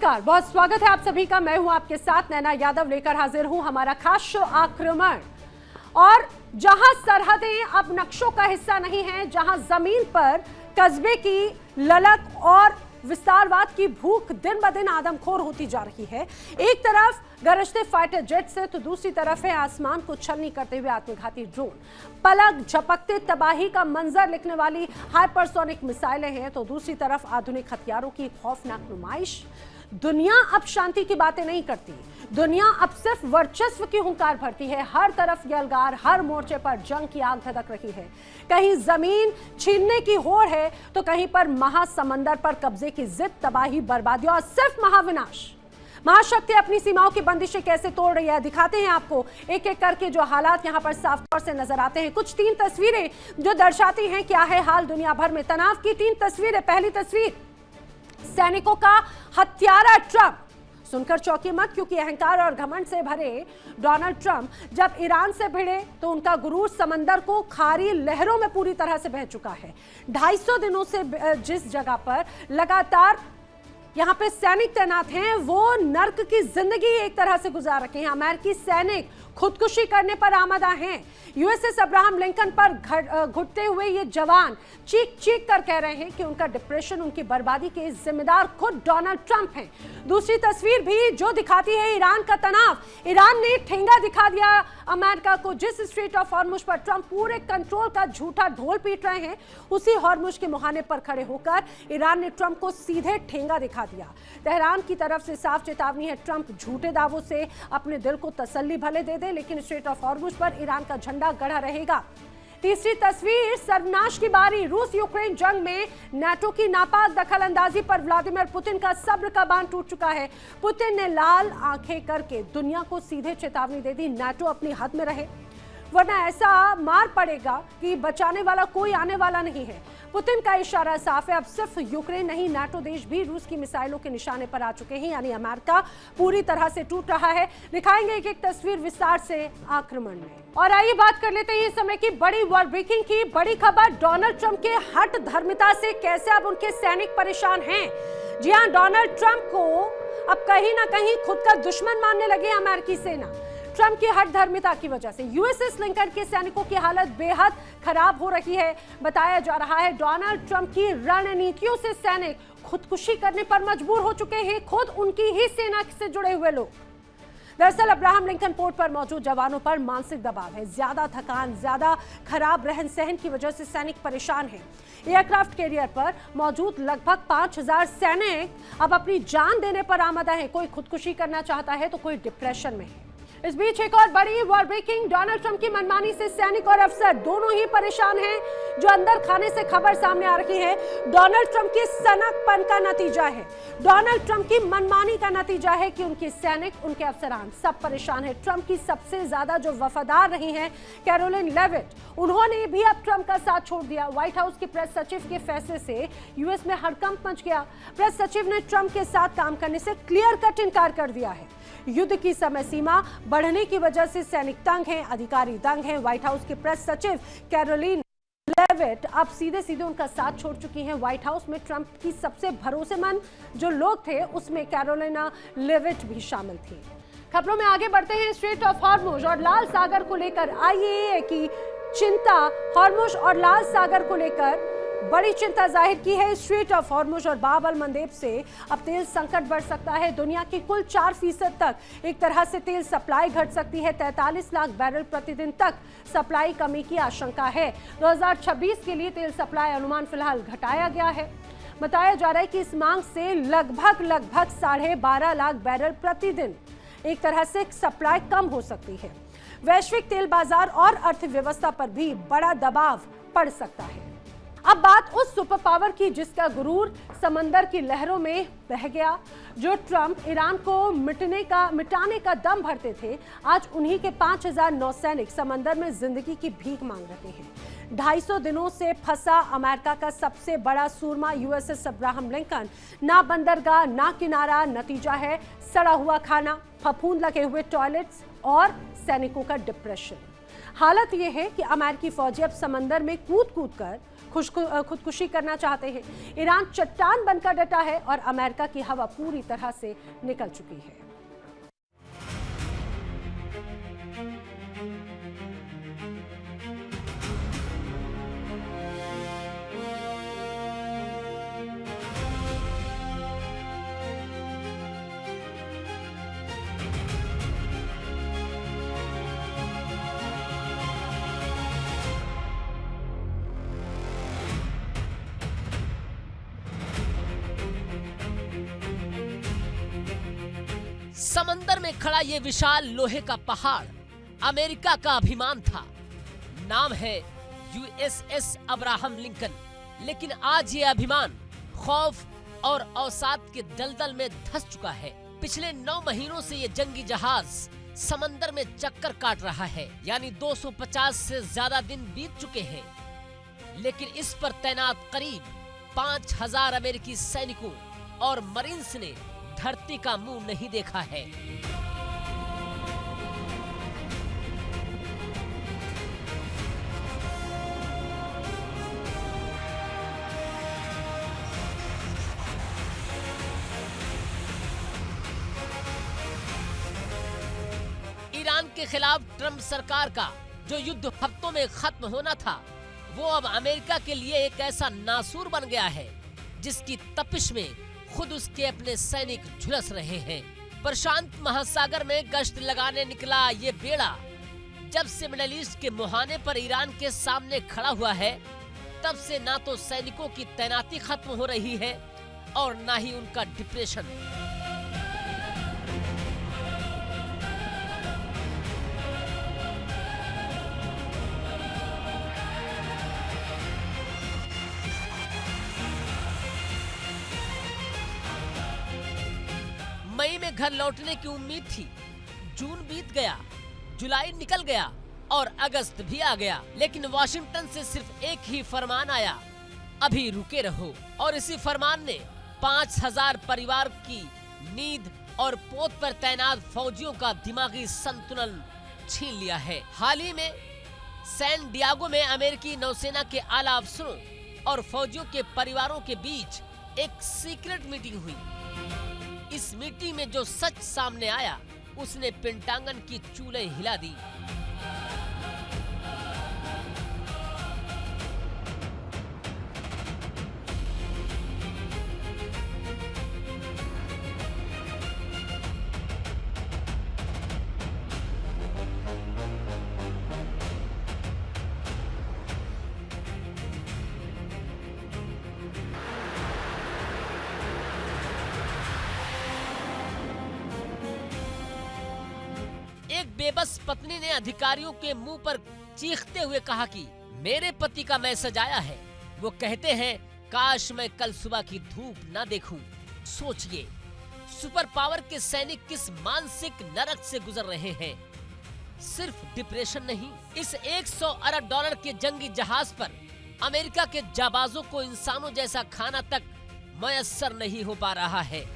नमस्कार, बहुत स्वागत है आप सभी का। मैं हूं आपके साथ नैना यादव, लेकर हाजिर हूं हमारा खास शो आक्रमण। और जहां सरहदें अब नक्शों का हिस्सा नहीं हैं, जहां जमीन पर कस्बे की ललक और विस्तारवाद की भूख दिन ब दिन आदमखोर होती जा रही है। एक तरफ गरजते फाइटर जेट से तो दूसरी तरफ है आसमान को छलनी करते हुए आत्मघाती ड्रोन। पलक झपकते तबाही का मंजर लिखने वाली हाइपरसोनिक मिसाइलें हैं तो दूसरी तरफ आधुनिक हथियारों की खौफनाक नुमाइश। दुनिया अब शांति की बातें नहीं करती, दुनिया अब सिर्फ वर्चस्व की हुंकार भरती है। हर तरफ यलगार, हर मोर्चे पर जंग की आग धधक रही है। कहीं जमीन छीनने की होड़ है तो कहीं पर महासमंदर पर कब्जे की जिद, तबाही, बर्बादी और सिर्फ महाविनाश। महाशक्ति अपनी सीमाओं की बंदिशें कैसे तोड़ रही है, दिखाते हैं आपको एक एक करके जो हालात यहां पर साफ तौर से नजर आते हैं। कुछ 3 तस्वीरें जो दर्शाती हैं क्या है हाल दुनिया भर में। तनाव की 3 तस्वीरें। पहली तस्वीर, सैनिकों का हत्यारा ट्रंप। सुनकर चौंकी मत, क्योंकि अहंकार और घमंड से भरे डोनाल्ड ट्रंप जब ईरान से भिड़े तो उनका गुरूर समंदर को खारी लहरों में पूरी तरह से बह चुका है। 250 दिनों से जिस जगह पर लगातार यहां पे सैनिक तैनात हैं, वो नर्क की जिंदगी एक तरह से गुजार रखे हैं। अमेरिकी सैनिक खुदकुशी करने पर आमादा हैं। यूएसएस अब्राहम लिंकन पर घुटते हुए ये जवान चीख चीख कर कह रहे हैं कि उनका डिप्रेशन, उनकी बर्बादी के जिम्मेदार खुद डोनाल्ड ट्रंप हैं। दूसरी तस्वीर भी जो दिखाती है ईरान का तनाव। ईरान ने ठेंगा दिखा दिया अमेरिका को। जिस स्ट्रेट ऑफ हॉर्मुज पर ट्रंप पूरे कंट्रोल का झूठा ढोल पीट रहे हैं, उसी हॉर्मुज के मुहाने पर खड़े होकर ईरान ने ट्रंप को सीधे ठेंगा दिखा दिया। तेहरान की तरफ से साफ चेतावनी है, ट्रंप झूठे दावों से अपने दिल को तसल्ली भले दे दे, लेकिन स्ट्रेट ऑफ हॉर्मुज पर ईरान का झंडा गड़ा रहेगा। तीसरी तस्वीर, सर्वनाश की बारी। रूस यूक्रेन जंग में नाटो की नापाक दखलंदाजी पर व्लादिमीर पुतिन का सब्र का बांध टूट चुका है। पुतिन ने लाल आंखें करके दुनिया को सीधे चेतावनी दे दी, नाटो अपनी हद में रहे, वरना ऐसा मार पड़ेगा कि बचाने वाला कोई आने वाला नहीं है। पुतिन का इशारा साफ है, अब सिर्फ यूक्रेन नहीं, नाटो देश भी रूस की मिसाइलों के निशाने पर आ चुके हैं, यानी अमेरिका पूरी तरह से टूट रहा है। दिखाएंगे एक एक तस्वीर विस्तार से आक्रमण में। और आइए बात कर लेते हैं इस समय की बड़ी वर्ल्ड ब्रेकिंग की बड़ी खबर। डोनाल्ड ट्रंप के हठ धर्मिता से कैसे अब उनके सैनिक परेशान हैं। जी हां, डोनाल्ड ट्रंप को अब कहीं ना कहीं खुद का दुश्मन मानने लगे अमेरिकी सेना। ट्रंप की हठ धर्मिता की वजह से यूएसएस लिंकन के सैनिकों की हालत बेहद खराब हो रही है। बताया जा रहा है डोनाल्ड ट्रंप की रणनीतियों से सैनिक खुदकुशी करने पर मजबूर हो चुके हैं, खुद उनकी ही सेना से जुड़े हुए लोग। दरअसल अब्राहम लिंकन पोर्ट पर मौजूद जवानों पर मानसिक दबाव है, ज्यादा थकान, ज्यादा खराब रहन सहन की वजह से सैनिक परेशान हैं। एयरक्राफ्ट कैरियर पर मौजूद लगभग 5000 सैनिक अब अपनी जान देने पर आमादा है। कोई खुदकुशी करना चाहता है तो कोई डिप्रेशन में है। इस बीच एक और बड़ी वर्ल्ड ब्रेकिंग, डोनाल्ड ट्रंप की मनमानी से सैनिक और अफसर दोनों ही परेशान हैं। जो अंदर खाने से खबर सामने आ रही है, डोनाल्ड ट्रंप की सनकपन का नतीजा है, डोनाल्ड ट्रंप की मनमानी का नतीजा है कि उनके सैनिक, उनके अफसरान सब परेशान है। ट्रंप की सबसे ज्यादा जो वफादार रही हैं कैरोलिन लेविट, उन्होंने भी अब ट्रंप का साथ छोड़ दिया। व्हाइट हाउस के प्रेस सचिव के फैसले से यूएस में हड़कंप मच गया। प्रेस सचिव ने ट्रंप के साथ काम करने से क्लियर कट इनकार कर दिया है। युद्ध की समय सीमा बढ़ने की वजह से सैनिक तंग हैं, अधिकारी दंग हैं। व्हाइट हाउस के प्रेस सचिव कैरोलिन लेविट अब सीधे सीधे उनका साथ छोड़ चुकी हैं। व्हाइट हाउस में ट्रंप की सबसे भरोसेमंद जो लोग थे उसमें कैरोलिना लेविट भी शामिल थी। खबरों में आगे बढ़ते हैं। स्ट्रेट ऑफ हॉर्मुज और लाल सागर को लेकर आईएए की चिंता, हॉर्मुज और लाल सागर को लेकर बड़ी चिंता जाहिर की है। स्ट्रेट ऑफ हॉर्मुज और बाब अल मंदेब से अब तेल संकट बढ़ सकता है। दुनिया की कुल 4% तक एक तरह से तेल सप्लाई घट सकती है। 43 लाख बैरल प्रतिदिन तक सप्लाई कमी की आशंका है। 2026 के लिए तेल सप्लाई अनुमान फिलहाल घटाया गया है। बताया जा रहा है कि इस मांग से लगभग 12.5 लाख बैरल प्रतिदिन एक तरह से सप्लाई कम हो सकती है। वैश्विक तेल बाजार और अर्थव्यवस्था पर भी बड़ा दबाव पड़ सकता है। अब बात उस सुपर पावर की जिसका गुरूर समंदर की लहरों में बह गया। जो ट्रंप ईरान को मिटाने का दम भरते थे, आज उन्हीं के 5000 नौसैनिक समंदर में जिंदगी की भीख मांग रहे हैं। 250 दिनों से फंसा अमेरिका का सबसे बड़ा सूरमा यूएसएस अब्राहम लिंकन, ना बंदरगाह ना किनारा। नतीजा है सड़ा हुआ खाना, फफूंद लगे हुए टॉयलेट्स और सैनिकों का डिप्रेशन। हालत यह है कि अमेरिकी फौजी अब समंदर में कूद कूद कर खुदकुशी करना चाहते हैं। ईरान चट्टान बनकर डटा है और अमेरिका की हवा पूरी तरह से निकल चुकी है। समंदर में खड़ा ये विशाल लोहे का पहाड़ अमेरिका का अभिमान था। नाम है यूएसएस अब्राहम लिंकन। लेकिन आज ये अभिमान खौफ और अवसाद के दलदल में धंस चुका है। पिछले 9 महीनों से ये जंगी जहाज समंदर में चक्कर काट रहा है, यानी 250 से ज्यादा दिन बीत चुके हैं। लेकिन इस पर तैनात करीब 5000 अमेरिकी सैनिकों और मरीन्स ने धरती का मुंह नहीं देखा है। ईरान के खिलाफ ट्रंप सरकार का जो युद्ध हफ्तों में खत्म होना था, वो अब अमेरिका के लिए एक ऐसा नासूर बन गया है जिसकी तपिश में खुद उसके अपने सैनिक झुलस रहे हैं। प्रशांत महासागर में गश्त लगाने निकला ये बेड़ा जब से मिडिल ईस्ट के मुहाने पर ईरान के सामने खड़ा हुआ है, तब से ना तो सैनिकों की तैनाती खत्म हो रही है और ना ही उनका डिप्रेशन। मई में घर लौटने की उम्मीद थी। जून बीत गया, जुलाई निकल गया और अगस्त भी आ गया, लेकिन वॉशिंगटन से सिर्फ एक ही फरमान आया, अभी रुके रहो। और इसी फरमान ने 5000 परिवार की नींद और पोत पर तैनात फौजियों का दिमागी संतुलन छीन लिया है। हाल ही में सैन डियागो में अमेरिकी नौसेना के आला अफसरों और फौजियों के परिवारों के बीच एक सीक्रेट मीटिंग हुई। इस मीटिंग में जो सच सामने आया, उसने पेंटागन की चूलें हिला दी। एक बेबस पत्नी ने अधिकारियों के मुंह पर चीखते हुए कहा कि मेरे पति का मैसेज आया है। वो कहते हैं काश मैं कल सुबह की धूप ना देखूं। सोचिए, सुपर पावर के सैनिक किस मानसिक नरक से गुजर रहे हैं। सिर्फ डिप्रेशन नहीं, इस 100 अरब डॉलर के जंगी जहाज पर अमेरिका के जाबाजों को इंसानों जैसा खाना तक मयस्सर नहीं हो पा रहा है।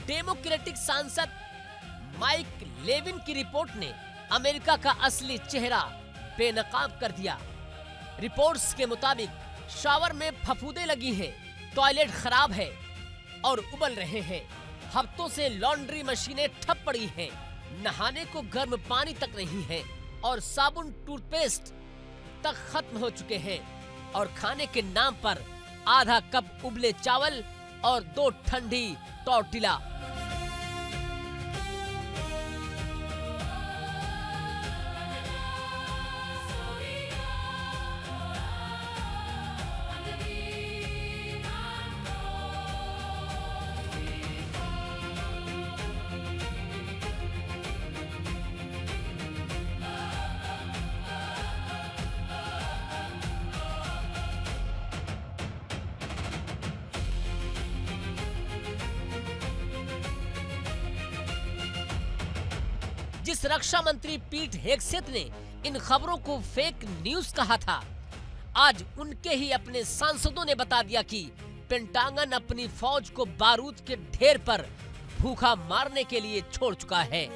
डेमोक्रेटिक सांसद माइक लेविन की रिपोर्ट ने अमेरिका का असली चेहरा बेनकाब कर दिया। रिपोर्ट्स के मुताबिक शावर में फफूंदे लगी हैं, टॉयलेट खराब है और उबल रहे हैं। हफ्तों से लॉन्ड्री मशीनें ठप पड़ी हैं, नहाने को गर्म पानी तक नहीं है और साबुन टूथपेस्ट तक खत्म हो चुके हैं। और खाने के नाम पर आधा कप उबले चावल और 2 ठंडी टॉर्टिला। जिस रक्षा मंत्री पीट हेगसेथ ने इन खबरों को फेक न्यूज कहा था, आज उनके ही अपने सांसदों ने बता दिया कि पेंटागन अपनी फौज को बारूद के ढेर पर भूखा मारने के लिए छोड़ चुका है।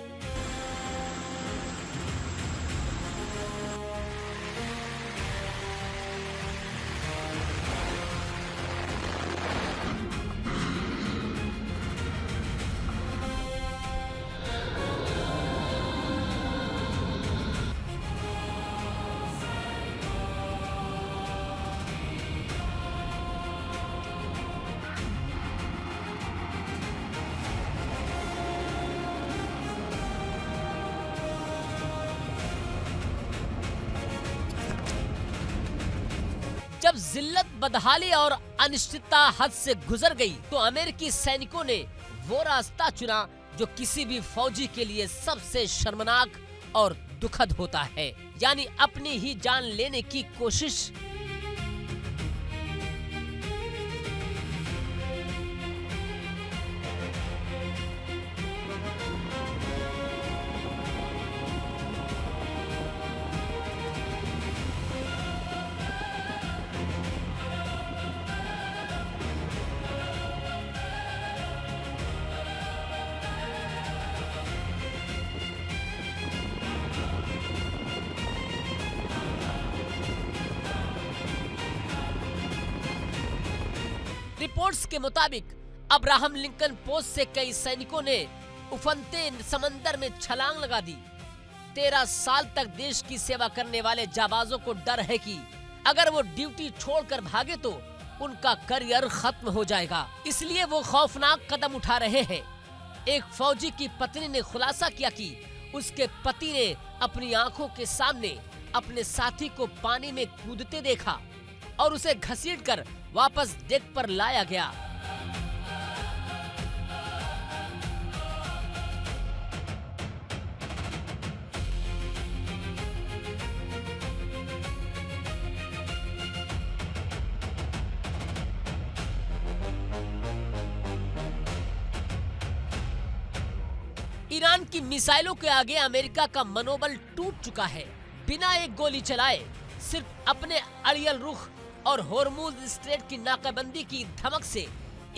जब जिल्लत, बदहाली और अनिश्चितता हद से गुजर गई तो अमेरिकी सैनिकों ने वो रास्ता चुना जो किसी भी फौजी के लिए सबसे शर्मनाक और दुखद होता है, यानी अपनी ही जान लेने की कोशिश। रिपोर्ट्स के मुताबिक अब्राहम लिंकन पोस्ट से कई सैनिकों ने उफनते समंदर में छलांग लगा दी। 13 साल तक देश की सेवा करने वाले जाबाजों को डर है कि अगर वो ड्यूटी छोड़कर भागे तो उनका करियर खत्म हो जाएगा, इसलिए वो खौफनाक कदम उठा रहे हैं। एक फौजी की पत्नी ने खुलासा किया कि उसके पति ने अपनी आंखों के सामने अपने साथी को पानी में कूदते देखा और उसे घसीटकर वापस डेक पर लाया गया। ईरान की मिसाइलों के आगे अमेरिका का मनोबल टूट चुका है। बिना एक गोली चलाए सिर्फ अपने अड़ियल रुख और होर्मुज स्ट्रेट की नाकाबंदी की धमक से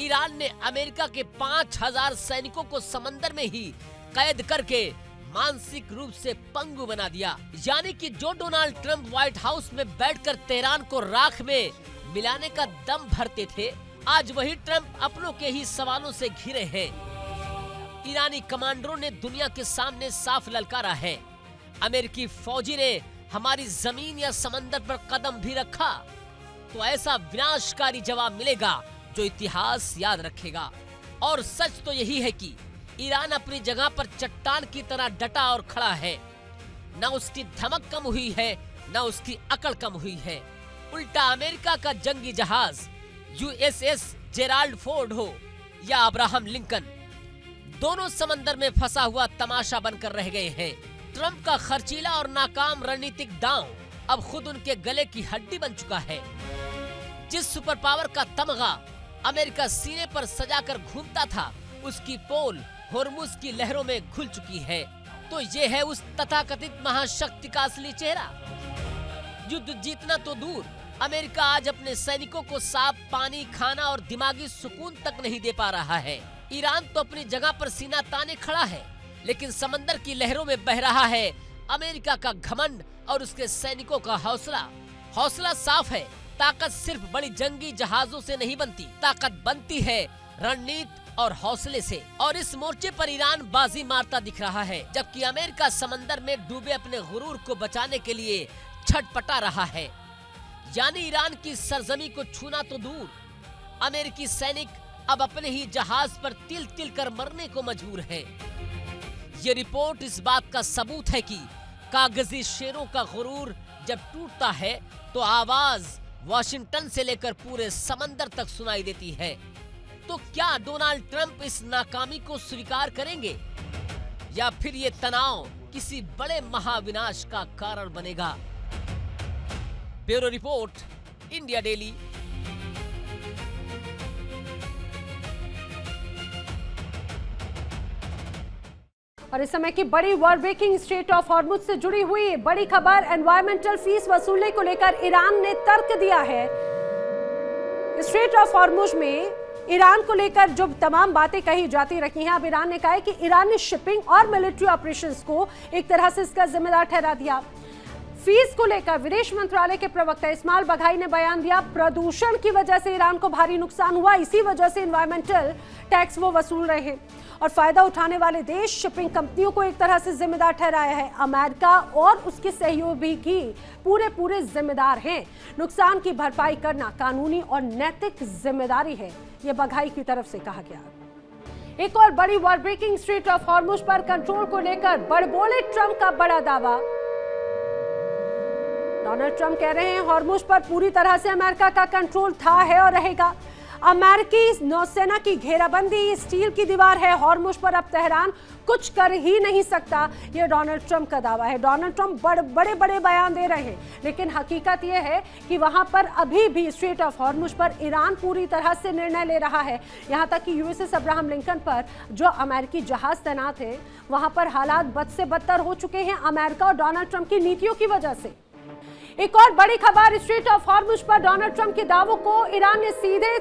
ईरान ने अमेरिका के 5000 सैनिकों को समंदर में ही कैद करके मानसिक रूप से पंगु बना दिया। यानी कि जो डोनाल्ड ट्रंप व्हाइट हाउस में बैठकर तेहरान को राख में मिलाने का दम भरते थे, आज वही ट्रंप अपनों के ही सवालों से घिरे हैं। ईरानी कमांडरों ने दुनिया के सामने साफ ललकारा है, अमेरिकी फौजी ने हमारी जमीन या समंदर पर कदम भी रखा तो ऐसा विनाशकारी जवाब मिलेगा जो इतिहास याद रखेगा। और सच तो यही है कि ईरान अपनी जगह पर चट्टान की तरह डटा और खड़ा है। न उसकी धमक कम हुई है, न उसकी अकड़ कम हुई है। उल्टा अमेरिका का जंगी जहाज यूएसएस जेराल्ड फोर्ड हो या अब्राहम लिंकन, दोनों समंदर में फंसा हुआ तमाशा बनकर रह गए हैं। ट्रंप का खर्चीला और नाकाम रणनीतिक दांव अब खुद उनके गले की हड्डी बन चुका है। जिस सुपर पावर का तमगा अमेरिका सीने पर सजाकर घूमता था, उसकी पोल होर्मुज की लहरों में घुल चुकी है। तो ये है उस तथाकथित महाशक्ति का असली चेहरा। युद्ध जीतना तो दूर, अमेरिका आज अपने सैनिकों को साफ पानी, खाना और दिमागी सुकून तक नहीं दे पा रहा है। ईरान तो अपनी जगह पर सीना ताने खड़ा है, लेकिन समंदर की लहरों में बह रहा है अमेरिका का घमंड और उसके सैनिकों का हौसला। हौसला साफ है, ताकत सिर्फ बड़ी जंगी जहाजों से नहीं बनती, ताकत बनती है रणनीति और हौसले से। और इस मोर्चे पर ईरान बाजी मारता दिख रहा है, जबकि अमेरिका समंदर में डूबे अपने गुरूर को बचाने के लिए छटपटा रहा है। यानी ईरान की सरजमी को छूना तो दूर, अमेरिकी सैनिक अब अपने ही जहाज पर तिल तिल कर मरने को मजबूर है। ये रिपोर्ट इस बात का सबूत है कि कागजी शेरों का गुरूर जब टूटता है तो आवाज वॉशिंगटन से लेकर पूरे समंदर तक सुनाई देती है। तो क्या डोनाल्ड ट्रंप इस नाकामी को स्वीकार करेंगे या फिर ये तनाव किसी बड़े महाविनाश का कारण बनेगा? Bureau report, India daily. और इस समय की बड़ी war breaking strait of Hormuz से जुड़ी हुई बड़ी खबर, एनवायरमेंटल फीस वसूलने को लेकर ईरान ने तर्क दिया है। स्ट्रेट ऑफ हॉर्मुज में ईरान को लेकर जो तमाम बातें कही जाती रही हैं, अब ईरान ने कहा है कि ईरान ने शिपिंग और मिलिट्री ऑपरेशंस को एक तरह से इसका जिम्मेदार ठहरा दिया। फीस को लेकर विदेश मंत्रालय के प्रवक्ता इस्माइल बघाई ने बयान दिया, प्रदूषण की वजह से ईरान को भारी नुकसान हुआ, इसी वजह से एनवायरमेंटल टैक्स वो वसूल रहे हैं और फायदा उठाने वाले देश शिपिंग कंपनियों को एक तरह से जिम्मेदार ठहराया है। अमेरिका और उसके सहयोगी की पूरे जिम्मेदार हैं। नुकसान की भरपाई करना कानूनी और नैतिक जिम्मेदारी है, ये बघाई की तरफ से कहा गया। एक और बड़ी war breaking strait of Hormuz पर कंट्रोल को लेकर बड़बोले ट्रंप का बड़ा दावा। डोनाल्ड ट्रंप कह रहे हैं हॉर्मुज पर पूरी तरह से अमेरिका का कंट्रोल था, है और रहेगा। अमेरिकी नौसेना की घेराबंदी स्टील की दीवार है हॉर्मुज पर, अब तेहरान कुछ कर ही नहीं सकता, यह डोनाल्ड ट्रंप का दावा है। डोनाल्ड ट्रंप बड़े बयान दे रहे हैं, लेकिन हकीकत यह है कि वहां पर अभी भी स्ट्रेट ऑफ हॉर्मुज पर ईरान पूरी तरह से निर्णय ले रहा है। यहां तक कि यूएसएस अब्राहम लिंकन पर जो अमेरिकी जहाज तैनात है, वहां पर हालात बद से बदतर हो चुके हैं अमेरिका और डोनाल्ड ट्रंप की नीतियों की वजह से। एक और बड़ी खबर, स्ट्रेट ऑफ हॉर्मुज पर डोनाल्ड ट्रंप के दावों को ईरान ने सीधे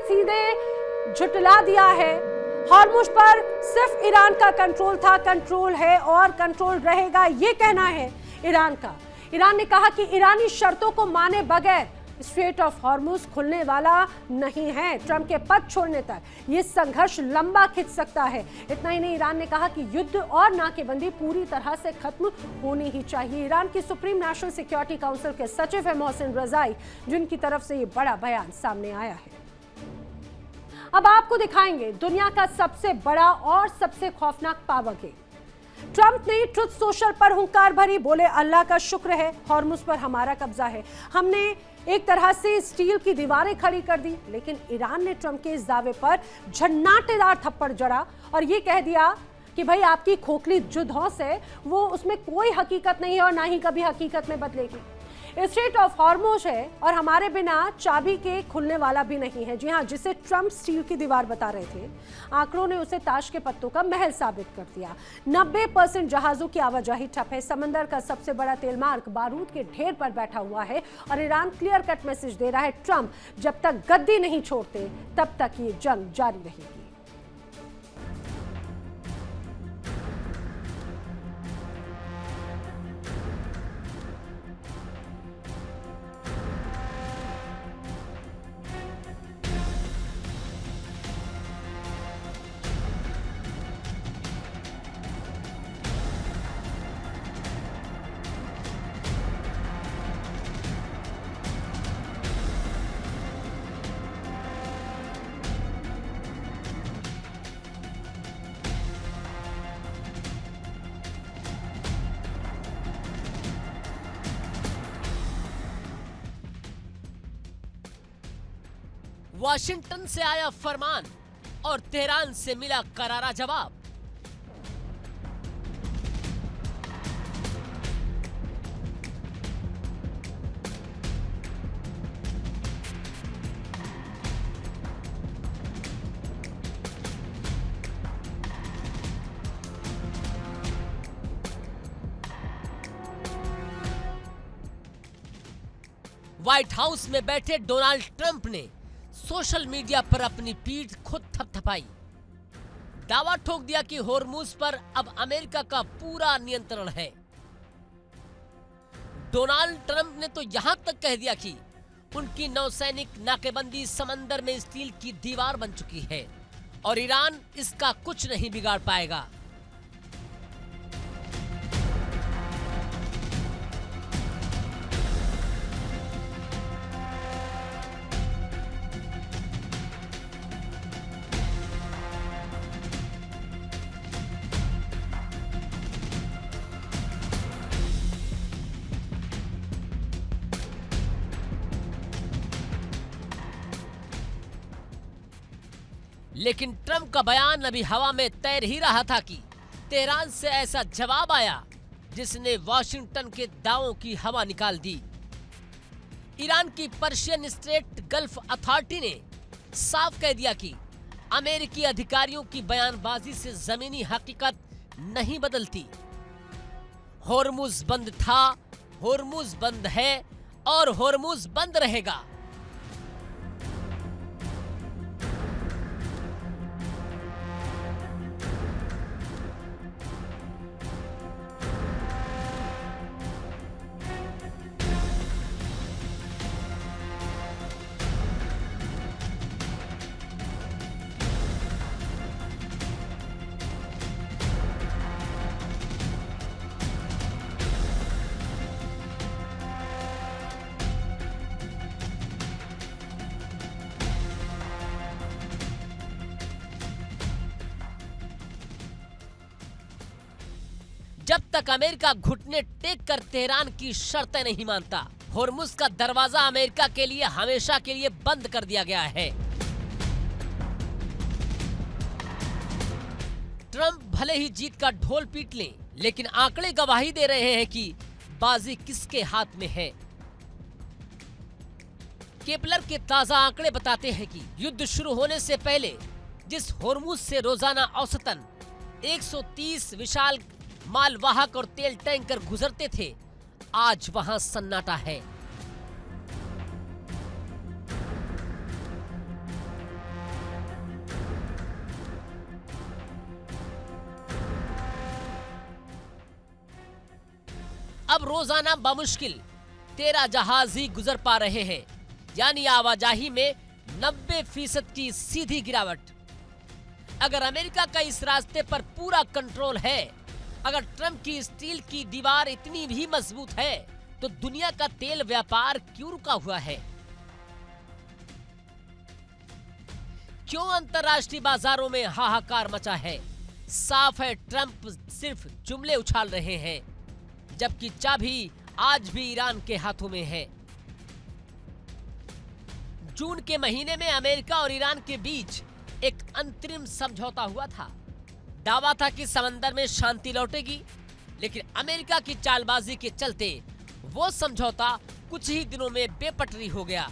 झुटला दिया है। हॉर्मुज पर सिर्फ ईरान का कंट्रोल था, कंट्रोल है और कंट्रोल रहेगा, ये कहना है ईरान का। ईरान ने कहा कि ईरानी शर्तों को माने बगैर स्ट्रेट ऑफ हॉर्मुज खुलने वाला नहीं है। ट्रंप के पद छोड़ने तक ये संघर्ष लंबा खिंच सकता है। इतना ही नहीं, ईरान ने कहा कि युद्ध और नाकेबंदी पूरी तरह से खत्म होनी ही चाहिए। ईरान की सुप्रीम नेशनल सिक्योरिटी काउंसिल के सचिव है मोहसिन रजाई, जिनकी तरफ से ये बड़ा बयान सामने आया है। अब आपको दिखाएंगे दुनिया का सबसे बड़ा और सबसे खौफनाक पावर गेम। ट्रंप ने ट्रुथ सोशल पर हुंकार भरी, बोले अल्लाह का शुक्र है हॉर्मुज पर हमारा कब्जा है, हमने एक तरह से स्टील की दीवारें खड़ी कर दी। लेकिन ईरान ने ट्रंप के इस दावे पर झन्नाटेदार थप्पड़ जड़ा और ये कह दिया कि भाई आपकी खोखली जो धौंस है वो उसमें कोई हकीकत नहीं है और ना ही कभी हकीकत में बदलेगी। स्ट्रेट ऑफ हॉर्मुज है और हमारे बिना चाबी के खुलने वाला भी नहीं है। जी हाँ, जिसे ट्रंप स्टील की दीवार बता रहे थे, आंकड़ों ने उसे ताश के पत्तों का महल साबित कर दिया। 90% जहाजों की आवाजाही ठप है, समंदर का सबसे बड़ा तेल मार्ग बारूद के ढेर पर बैठा हुआ है और ईरान क्लियर कट मैसेज दे रहा है, ट्रंप जब तक गद्दी नहीं छोड़ते तब तक ये जंग जारी रहेगी। वाशिंगटन से आया फरमान और तेहरान से मिला करारा जवाब। व्हाइट हाउस में बैठे डोनाल्ड ट्रंप ने सोशल मीडिया पर अपनी पीठ खुद थपथपाई। दावा ठोक दिया कि हॉर्मुज पर अब अमेरिका का पूरा नियंत्रण है। डोनाल्ड ट्रंप ने तो यहां तक कह दिया कि उनकी नौसैनिक नाकेबंदी समंदर में स्टील की दीवार बन चुकी है और ईरान इसका कुछ नहीं बिगाड़ पाएगा। लेकिन ट्रंप का बयान अभी हवा में तैर ही रहा था कि तेहरान से ऐसा जवाब आया जिसने वॉशिंगटन के दावों की हवा निकाल दी। ईरान की पर्शियन स्ट्रेट गल्फ अथॉरिटी ने साफ कह दिया कि अमेरिकी अधिकारियों की बयानबाजी से जमीनी हकीकत नहीं बदलती। होर्मुज बंद था, होर्मुज बंद है और होर्मुज बंद रहेगा। जब तक अमेरिका घुटने टेक कर तेहरान की शर्तें नहीं मानता, होर्मुज का दरवाजा अमेरिका के लिए हमेशा के लिए बंद कर दिया गया है। ट्रंप भले ही जीत का ढोल पीट लें, लेकिन आंकड़े गवाही दे रहे हैं कि बाजी किसके हाथ में है। केपलर के ताजा आंकड़े बताते हैं कि युद्ध शुरू होने से पहले जिस होर्मुज से रोजाना औसतन 130 विशाल मालवाहक और तेल टैंकर गुजरते थे, आज वहां सन्नाटा है। अब रोजाना बामुश्किल 13 जहाज ही गुजर पा रहे हैं, यानी आवाजाही में 90% की सीधी गिरावट। अगर अमेरिका का इस रास्ते पर पूरा कंट्रोल है, अगर ट्रंप की स्टील की दीवार इतनी भी मजबूत है, तो दुनिया का तेल व्यापार क्यों रुका हुआ है? क्यों अंतर्राष्ट्रीय बाजारों में हाहाकार मचा है? साफ है, ट्रंप सिर्फ जुमले उछाल रहे हैं, जबकि चाबी आज भी ईरान के हाथों में है। जून के महीने में अमेरिका और ईरान के बीच एक अंतरिम समझौता हुआ था। दावा था कि समंदर में शांति लौटेगी, लेकिन अमेरिका की चालबाजी के चलते वो समझौता कुछ ही दिनों में बेपटरी हो गया।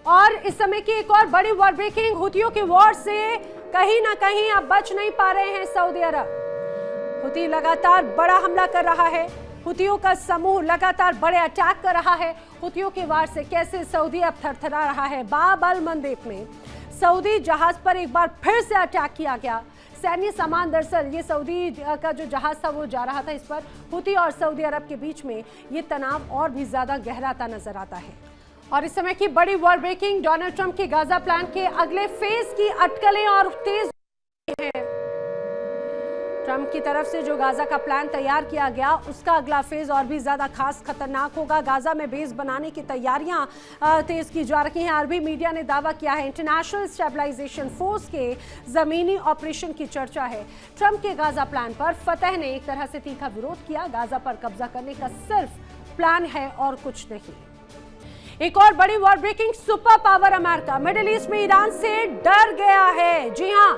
और इस समय की एक और बड़ी वॉर ब्रेकिंग, हुतियों की वॉर से कहीं ना कहीं अब बच नहीं पा रहे हैं सऊदी अरब। हुती लगातार बड़ा हमला कर रहा है, हुतियों का समूह लगातार बड़े अटैक कर रहा है। हुतियों की वार से कैसे सऊदी अब थरथरा रहा है। बाब अल मंदेब में सऊदी जहाज पर एक बार फिर से अटैक किया गया। सैन्य सामान, दरअसल ये सऊदी का जो जहाज था वो जा रहा था, इस पर हुती और सऊदी अरब के बीच में ये तनाव और भी ज्यादा गहराता नजर आता है। और इस समय की बड़ी वॉर ब्रेकिंग, डोनाल्ड ट्रंप के गाजा प्लान के अगले फेज की अटकलें और तेज हैं। ट्रंप की तरफ से जो गाजा का प्लान तैयार किया गया, उसका अगला फेज और भी ज्यादा खास खतरनाक होगा। गाजा में बेस बनाने की तैयारियां तेज की जा रही हैं। अरबी मीडिया ने दावा किया है, इंटरनेशनल स्टेबलाइजेशन फोर्स के जमीनी ऑपरेशन की चर्चा है। ट्रंप के गाजा प्लान पर फतह ने एक तरह से तीखा विरोध किया। गाजा पर कब्जा करने का सिर्फ प्लान है और कुछ नहीं। एक और बड़ी war breaking, super power America middle east में ईरान से डर गया है। जी हां,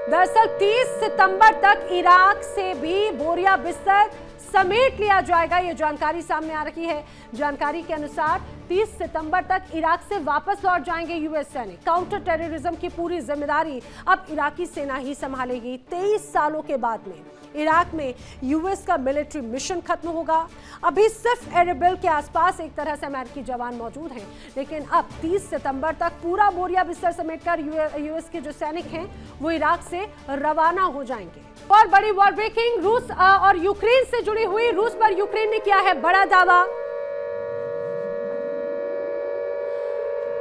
दरअसल 30 सितंबर तक इराक से भी बोरिया बिस्तर समेट लिया जाएगा, ये जानकारी सामने आ रही है। जानकारी के अनुसार 30 सितंबर तक इराक से वापस लौट जाएंगे यूएस सैनिक। काउंटर टेररिज्म की पूरी जिम्मेदारी अब इराकी सेना ही संभालेगी। 23 सालों के बाद में इराक में यूएस का मिलिट्री मिशन खत्म होगा। अभी सिर्फ एरबिल के आसपास एक तरह से अमेरिकी जवान मौजूद हैं, लेकिन अब 30 सितंबर तक पूरा बोरिया बिस्तर समेटकर यूएस के जो सैनिक हैं वो इराक से रवाना हो जाएंगे। और बड़ी वॉर ब्रेकिंग, रूस और यूक्रेन से जुड़ी हुई, रूस पर यूक्रेन ने किया है बड़ा दावा।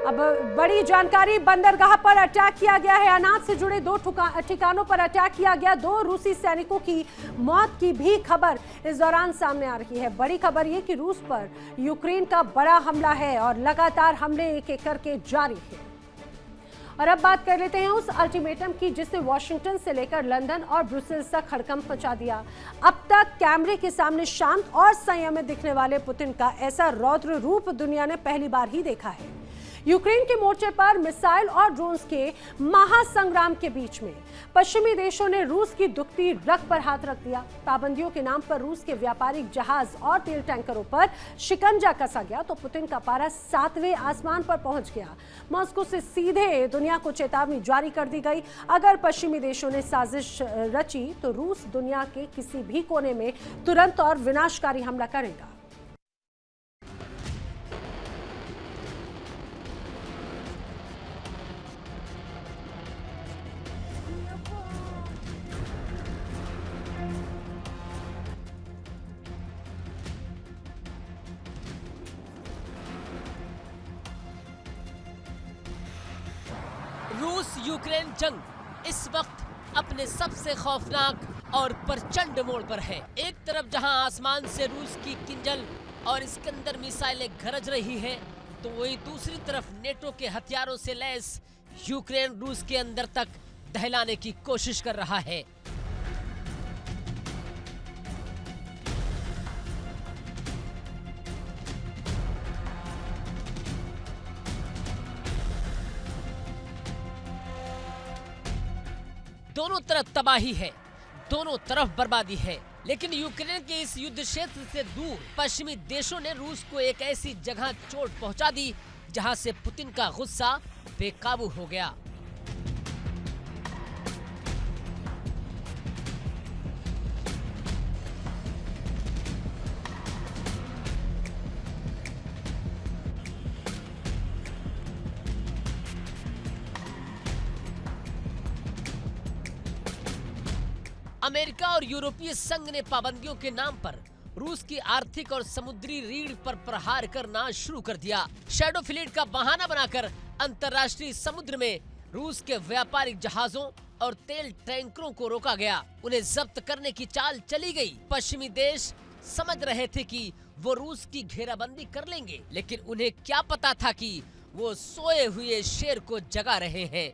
अब बड़ी जानकारी, बंदरगाह पर अटैक किया गया है। अनाज से जुड़े 2 ठिकानों पर अटैक किया गया। 2 रूसी सैनिकों की मौत की भी खबर इस दौरान सामने आ रही है। बड़ी खबर ये कि रूस पर यूक्रेन का बड़ा हमला है और लगातार हमले एक एक करके जारी है। और अब बात कर लेते हैं उस अल्टीमेटम की जिसने वॉशिंगटन से लेकर लंदन और ब्रुसेल्स तक हड़कंप मचा दिया। अब तक कैमरे के सामने शांत और संयमित दिखने वाले पुतिन का ऐसा रौद्र रूप दुनिया ने पहली बार ही देखा है। यूक्रेन के मोर्चे पर मिसाइल और ड्रोन्स के महासंग्राम के बीच में पश्चिमी देशों ने रूस की दुखती रग पर हाथ रख दिया। पाबंदियों के नाम पर रूस के व्यापारिक जहाज और तेल टैंकरों पर शिकंजा कसा गया तो पुतिन का पारा 7वें आसमान पर पहुंच गया। मॉस्को से सीधे दुनिया को चेतावनी जारी कर दी गई, अगर पश्चिमी देशों ने साजिश रची तो रूस दुनिया के किसी भी कोने में तुरंत और विनाशकारी हमला करेगा। रूस यूक्रेन जंग इस वक्त अपने सबसे खौफनाक और प्रचंड मोड़ पर है। एक तरफ जहां आसमान से रूस की किंजल और इस्कंदर मिसाइलें गरज रही हैं, तो वहीं दूसरी तरफ नेटो के हथियारों से लैस यूक्रेन रूस के अंदर तक दहलाने की कोशिश कर रहा है। दोनों तरफ तबाही है, दोनों तरफ बर्बादी है, लेकिन यूक्रेन के इस युद्ध क्षेत्र से दूर पश्चिमी देशों ने रूस को एक ऐसी जगह चोट पहुंचा दी जहां से पुतिन का गुस्सा बेकाबू हो गया। अमेरिका और यूरोपीय संघ ने पाबंदियों के नाम पर रूस की आर्थिक और समुद्री रीढ़ पर प्रहार करना शुरू कर दिया। शैडो फ्लीट का बहाना बनाकर अंतर्राष्ट्रीय समुद्र में रूस के व्यापारिक जहाजों और तेल टैंकरों को रोका गया, उन्हें जब्त करने की चाल चली गई। पश्चिमी देश समझ रहे थे कि वो रूस की घेराबंदी कर लेंगे, लेकिन उन्हें क्या पता था कि वो सोए हुए शेर को जगा रहे हैं।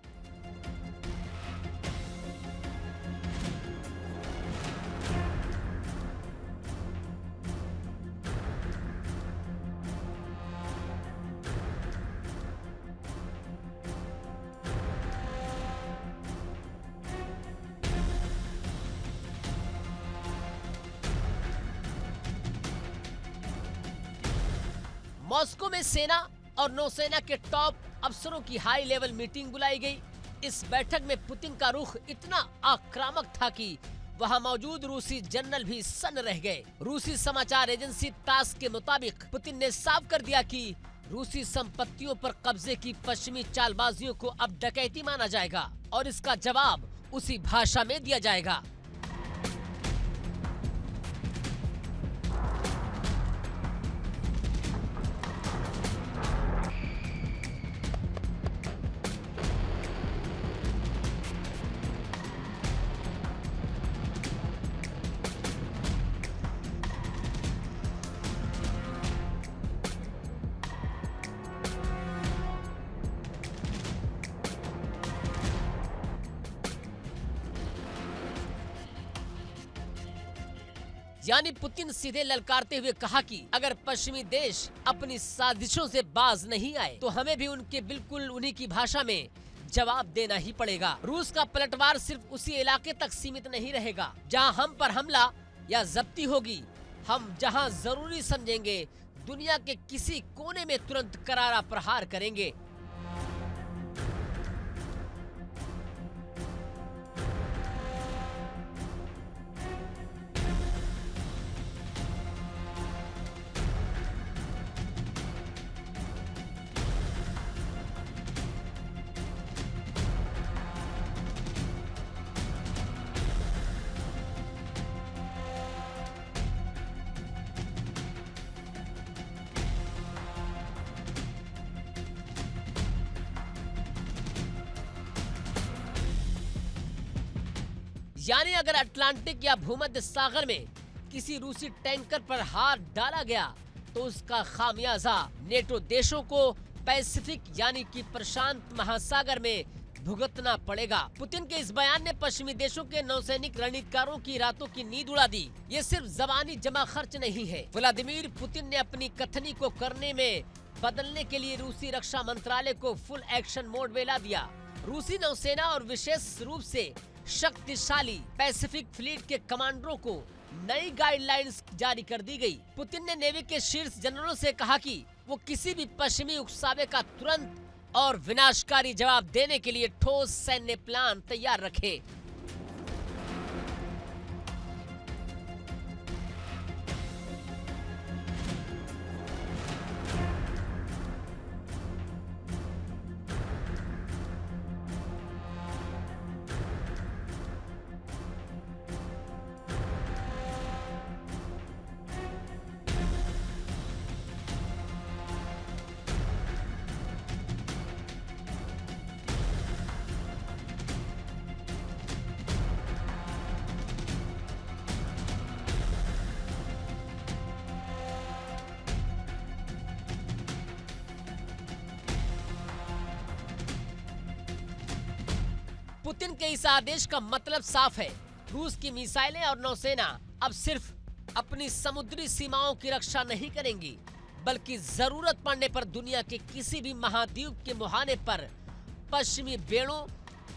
मॉस्को में सेना और नौसेना के टॉप अफसरों की हाई लेवल मीटिंग बुलाई गई। इस बैठक में पुतिन का रुख इतना आक्रामक था कि वहां मौजूद रूसी जनरल भी सन्न रह गए। रूसी समाचार एजेंसी तास के मुताबिक पुतिन ने साफ कर दिया कि रूसी संपत्तियों पर कब्जे की पश्चिमी चालबाजियों को अब डकैती माना जाएगा और इसका जवाब उसी भाषा में दिया जाएगा। यानी पुतिन सीधे ललकारते हुए कहा कि अगर पश्चिमी देश अपनी साजिशों से बाज नहीं आए तो हमें भी उनके बिल्कुल उन्हीं की भाषा में जवाब देना ही पड़ेगा। रूस का पलटवार सिर्फ उसी इलाके तक सीमित नहीं रहेगा जहां हम पर हमला या जब्ती होगी। हम जहां जरूरी समझेंगे दुनिया के किसी कोने में तुरंत करारा प्रहार करेंगे। यानी अगर अटलांटिक या भूमध्य सागर में किसी रूसी टैंकर पर हाथ डाला गया तो उसका खामियाजा नेटो देशों को पैसिफिक यानी कि प्रशांत महासागर में भुगतना पड़ेगा। पुतिन के इस बयान ने पश्चिमी देशों के नौसैनिक रणनीतिकारों की रातों की नींद उड़ा दी। ये सिर्फ जबानी जमा खर्च नहीं है। व्लादिमीर पुतिन ने अपनी कथनी को करने में बदलने के लिए रूसी रक्षा मंत्रालय को फुल एक्शन मोड में ला दिया। रूसी नौसेना और विशेष रूप से शक्तिशाली पैसिफिक फ्लीट के कमांडरों को नई गाइडलाइंस जारी कर दी गई। पुतिन ने नेवी के शीर्ष जनरलों से कहा कि वो किसी भी पश्चिमी उकसावे का तुरंत और विनाशकारी जवाब देने के लिए ठोस सैन्य प्लान तैयार रखें। पुतिन के इस आदेश का मतलब साफ है। रूस की मिसाइलें और नौसेना अब सिर्फ अपनी समुद्री सीमाओं की रक्षा नहीं करेंगी, बल्कि जरूरत पड़ने पर दुनिया के किसी भी महाद्वीप के मुहाने पर पश्चिमी बेड़ों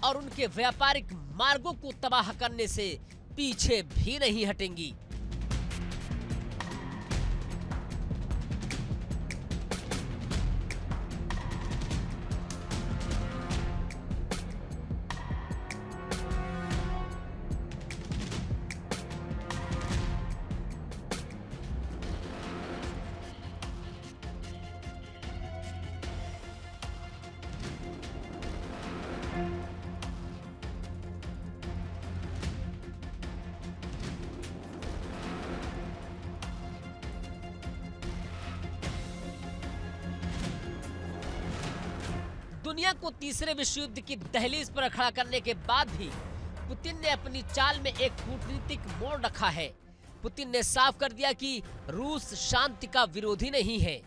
और उनके व्यापारिक मार्गों को तबाह करने से पीछे भी नहीं हटेंगी। दुनिया को तीसरे विश्व युद्ध की दहलीज पर खड़ा करने के बाद भी पुतिन ने अपनी चाल में एक कूटनीतिक मोड़ रखा है। पुतिन ने साफ कर दिया कि रूस शांति का विरोधी नहीं है,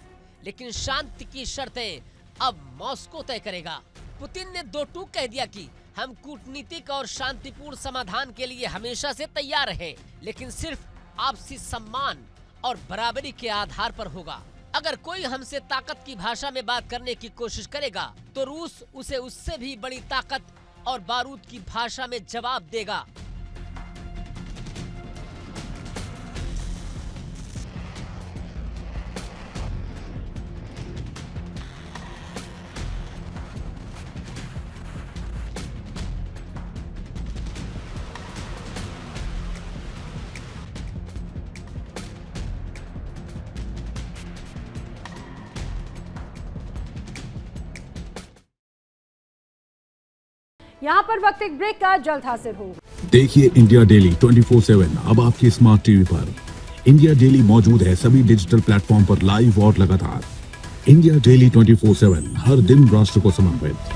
लेकिन शांति की शर्तें अब मॉस्को तय करेगा। पुतिन ने दो टूक कह दिया कि हम कूटनीतिक और शांतिपूर्ण समाधान के लिए हमेशा से तैयार हैं, लेकिन सिर्फ आपसी सम्मान और बराबरी के आधार पर होगा। अगर कोई हमसे ताकत की भाषा में बात करने की कोशिश करेगा तो रूस उसे उससे भी बड़ी ताकत और बारूद की भाषा में जवाब देगा। यहाँ पर वक्त एक ब्रेक का, जल्द हाजिर हूँ। देखिए इंडिया डेली 24/7 अब आपके स्मार्ट टीवी पर। इंडिया डेली मौजूद है सभी डिजिटल प्लेटफॉर्म पर लाइव और लगातार। इंडिया डेली 24/7 हर दिन राष्ट्र को समर्पित।